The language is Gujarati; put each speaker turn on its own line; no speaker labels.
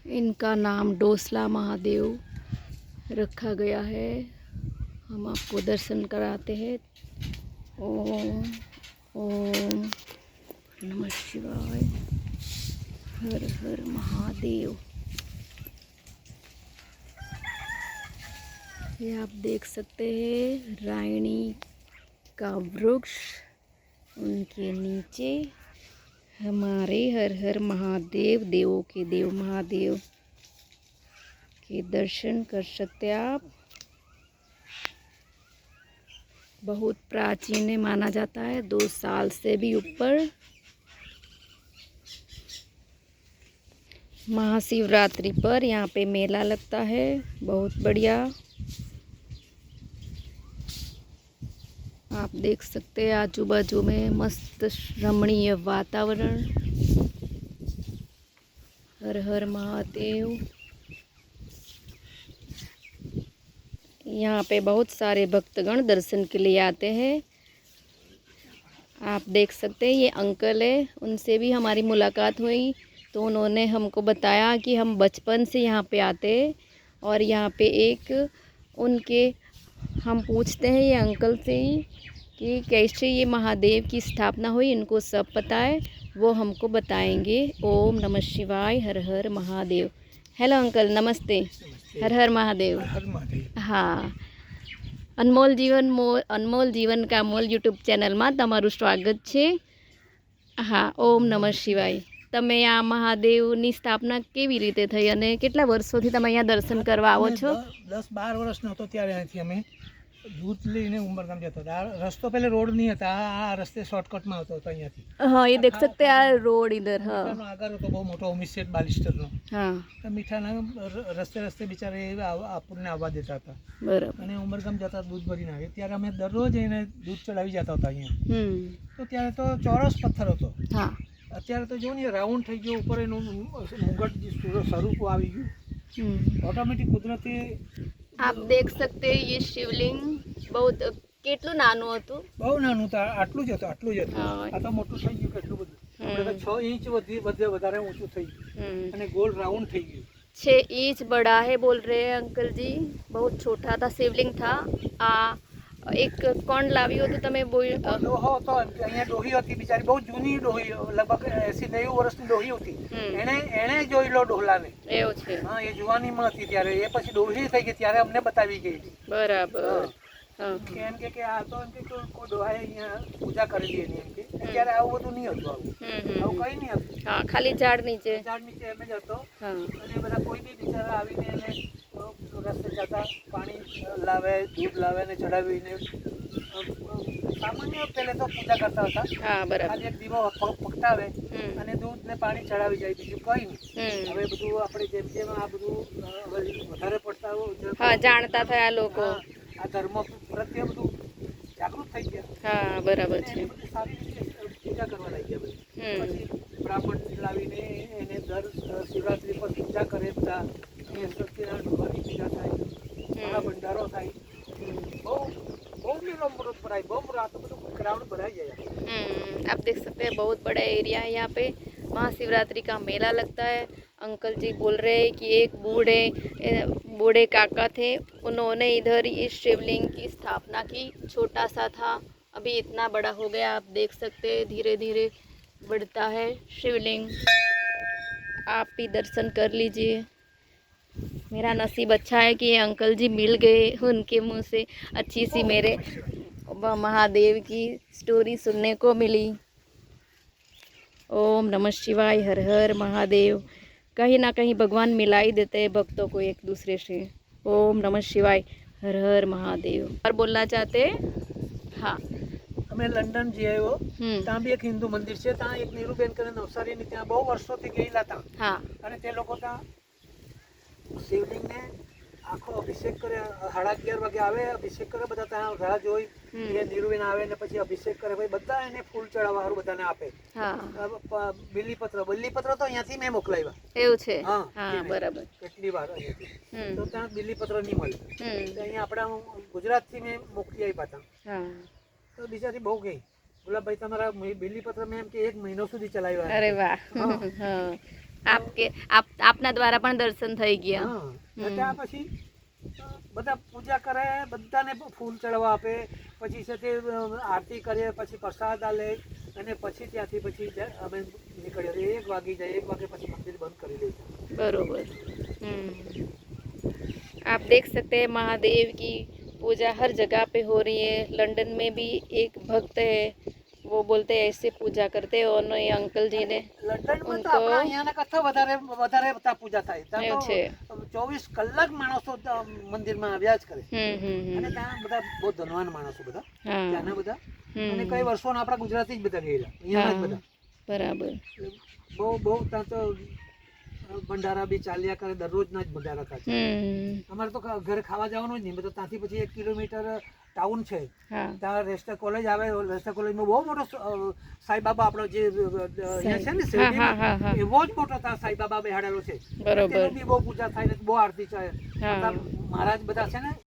इनका नाम डोसला महादेव रखा गया है। हम आपको दर्शन कराते हैं। ओम ओम नमः शिवाय, हर हर महादेव। ये आप देख सकते हैं रायणी का वृक्ष, उनके नीचे हमारे हर हर महादेव, देवों के देव महादेव के दर्शन कर सकते हैं आप। बहुत प्राचीन माना जाता है, 2 साल से भी ऊपर। महाशिवरात्रि पर यहाँ पे मेला लगता है, बहुत बढ़िया। आप देख सकते हैं आजू बाजू में मस्त रमणीय वातावरण। हर हर महादेव। यहाँ पे बहुत सारे भक्तगण दर्शन के लिए आते हैं। आप देख सकते हैं ये अंकल है, उनसे भी हमारी मुलाकात हुई तो उन्होंने हमको बताया कि हम बचपन से यहाँ पे आते हैं। और यहाँ पे एक उनके हम पूछते हैं ये अंकल से ही कि कैसे ये महादेव की स्थापना हुई, इनको सब पता है, वो हमको बताएंगे। ओम नमः शिवाय, हर हर महादेव। हेलो अंकल, नमस्ते। हर हर महादेव।
हर महादेव।
हाँ, અનમોલ જીવન કા મોલ યુટ્યુબ ચેનલમાં તમારું સ્વાગત છે। હા, ઓમ નમઃ શિવાય। તમે આ મહાદેવની સ્થાપના કેવી રીતે થઈ અને કેટલા વર્ષોથી તમે અહીંયા દર્શન કરવા આવો છો?
10-12 વર્ષનો હતો ત્યારે અહીંથી અમે दूध લઈને ઉમરગામ જતો હતો। આ રસ્તો પહેલે રોડ નહીં હતા, આ રસ્તે શોર્ટકટમાં આવતો હતો અહીંયાથી।
हाँ, ये देख सकते हैं आ रोड इधर। हाँ
મીઠાનો આગળ હતો બહુ મોટો ઓમિસેટ બાલિસ્ટરનો।
हाँ
તો મીઠાના રસ્તે રસ્તે બિચારે આપણને આવવા દેતા હતા
बराबर।
અને ઉમરગામ જતા દૂધ ભરીને આવે ત્યારે અમે દરરોજ એને દૂધ ચડાવી જતા હતા અહીંયા। તો ત્યારે તો ચોરસ પથ્થર હતો।
हाँ
અત્યારે તો જો ને રાઉન્ડ થઈ ગયો, ઉપર એનું મુગટ સ્વરૂપ આવી ગયું ઓટોમેટિક કુદરતી।
आप देख सकते हैं ये शिवलिंग बहुत કેટલું નાનું હતું।
બહુ નાનું હતું, આટલું જ હતું, આટલું જ હતું।
हाँ
આ તો મોટું થઈ ગયું કેટલું બધું, આપણે તો 6 ઇંચ વધારે ઊંચું થઈ ગયું અને ગોલ રાઉન્ડ થઈ ગયું।
6 इंच बड़ा है बोल रहे हैं अंकल जी। बहुत छोटा था शिवलिंग था। आ एक कौन लाव्યો હતો તમે?
ડોહો હતો અહીંયા, ડોહી હતી બિચારી, બહુ જૂની ડોહી, લગભગ 80-90 વર્ષની ડોહી હતી। એણે જોયેલો ડોહલાને।
એવું છે?
હા, એ જુવાનીમાં હતી ત્યારે, એ પછી ડોહી થઈ ગઈ ત્યારે અમને બતાવી ગઈ।
બરાબર।
એમ કે આ તો એમ કે કોઈ ડોહાએ અહીંયા પૂજા કરેલી એની, એમ કે ત્યારે આવું બધું નહીં હતું, આવું કઈ નહીં હતું।
હા, ખાલી ઝાડ નીચે
એમ જ હતો।
હા
અને બધા કોઈ બી બિચારા આવીને એને રસ્તે જતા પાણી લાવે, દૂધ લાવે ને ચડાવીને સામાન્ય પહેલે તો પૂજા કરતા હતા।
હા બરાબર।
ખાલી એક દીવો પકડાવે અને દૂધ ને પાણી ચડાવી જાય, બીજું કઈ નહીં। હવે બધું આપણે જેમ જેમ આ બધું વધારે પડતા
હા જાણતા થયા લોકો,
આ ધર્મ પ્રત્યે બધું જાગૃત થઈ ગયા।
હા બરાબર છે।
બધી સારી રીતે પૂજા કરવા લાગ્યા બધા। પછી બ્રાહ્મણ લાવીને એને દર શિવરાત્રી પર પૂજા કરે બધા, અને સત્યનારાયણ ભગવાનની પૂજા થાય, ઘણા ભંડારો થાય, બહુ મેલો મુહૂર્ત ભરાય, બહુ રાત બધું ગ્રાઉન્ડ ભરાઈ જાય।
आप देख सकते हैं बहुत बड़ा एरिया है यहाँ पे। महाशिवरात्रि का मेला लगता है। अंकल जी बोल रहे हैं कि एक बूढ़े काका थे, उन्होंने इधर इस शिवलिंग की स्थापना की। छोटा सा था, अभी इतना बड़ा हो गया। आप देख सकते हैं धीरे धीरे बढ़ता है शिवलिंग। आप भी दर्शन कर लीजिए। मेरा नसीब अच्छा है कि ये अंकल जी मिल गए, उनके मुंह से अच्छी सी मेरे महादेव की स्टोरी सुनने को मिली। ओम नमः शिवाय, हर हर महादेव। कहीं ना कहीं भगवान मिला ही देते हैं भक्तों को एक दूसरे से। ओम नमः शिवाय, हर हर महादेव। और बोलना चाहते हैं? हाँ,
અમે લંડન જઈ આવ્યો, ત્યાં બી એક હિન્દુ મંદિર છે, ત્યાં એક નીરુબેન કરીને નવસારીની ત્યાં બહુ વર્ષોથી ગયેલા હતા।
हाँ
અને તે લોકો ત્યાં શિવલિંગને આખો અભિષેક કરે, 11:30 વાગે આવે, અભિષેક કરે, બધા ત્યાં રાહ જોઈ, એ નીરુબેન આવે ને પછી અભિષેક કરે, પછી બધા એને ફૂલ ચડાવવા સારું બધાને આપે।
हाँ
બિલીપત્ર તો અહીંયાથી મેં મોકલાવ્યા।
એવું છે?
હા
हाँ बराबर।
કેટલી વાર અહીંયાથી તો ત્યાં બિલીપત્ર નહીં મળે, તો અહીંયા આપણા ગુજરાતથી મેં મોકલી આપ્યા હતા।
हाँ
તો બિચારી બહુ ગઈ, ગુલાબભાઈ તમારા બિલીપત્ર મેં એમ કે 1 મહિનો સુધી ચલાવ્યા।
अरे वाह। हाँ આપના દ્વારા પણ દર્શન થઈ ગયા.
હા ત્યાં પછી બધા પૂજા કરે, બધાને ફૂલ ચડવા આપે, પછી છે તે આરતી કરીએ, પછી પ્રસાદ આલે અને પછી ત્યાંથી પછી અમે નીકળીએ. 1 વાગી જાય, 1 વાગે પછી મંદિર બંધ કરી દે છે.
बरोबर. आप देख सकते हैं महादेव की पूजा हर जगह पे हो रही है. लंदन में भी एक भक्त है, वो बोलते हैं ऐसे पूजा करते हैं. और ये अंकल जी ने
લંડનમાં તો આપણા અહીંયાના કરતાં વધારે ત્યાં પૂજા થાય. ત્યાં તો 24 કલાક માણસો મંદિરમાં આવ્યા જ કરે. અને ત્યાં બધા બહુ ધનવાન માણસો બધા ત્યાંના બધા, અને કઈ વર્ષોના આપણા ગુજરાતી જ બધા ગયેલા અહીંયાના જ બધા.
બરાબર.
બહુ ત્યાં તો ભંડારા બી ચાલ્યા કરે, દરરોજના જ ભંડારા થાય. અમારે તો ઘરે ખાવા જવાનું જ નહીં, બધું ત્યાંથી પછી 1 કિલોમીટર ટાઉન છે, ત્યાં રેસ્ટર કોલેજ આવે. રેસ્ટર કોલેજમાં બહુ મોટો સાંઈબાબા આપણો જે અહીંયા છે ને શેરડીમાં, એવો જ મોટો ત્યાં સાંઈબાબા બેહાડેલો છે. તેની બી બહુ પૂજા થાય ને બહુ આરતી થાય. મહારાજ બધા છે ને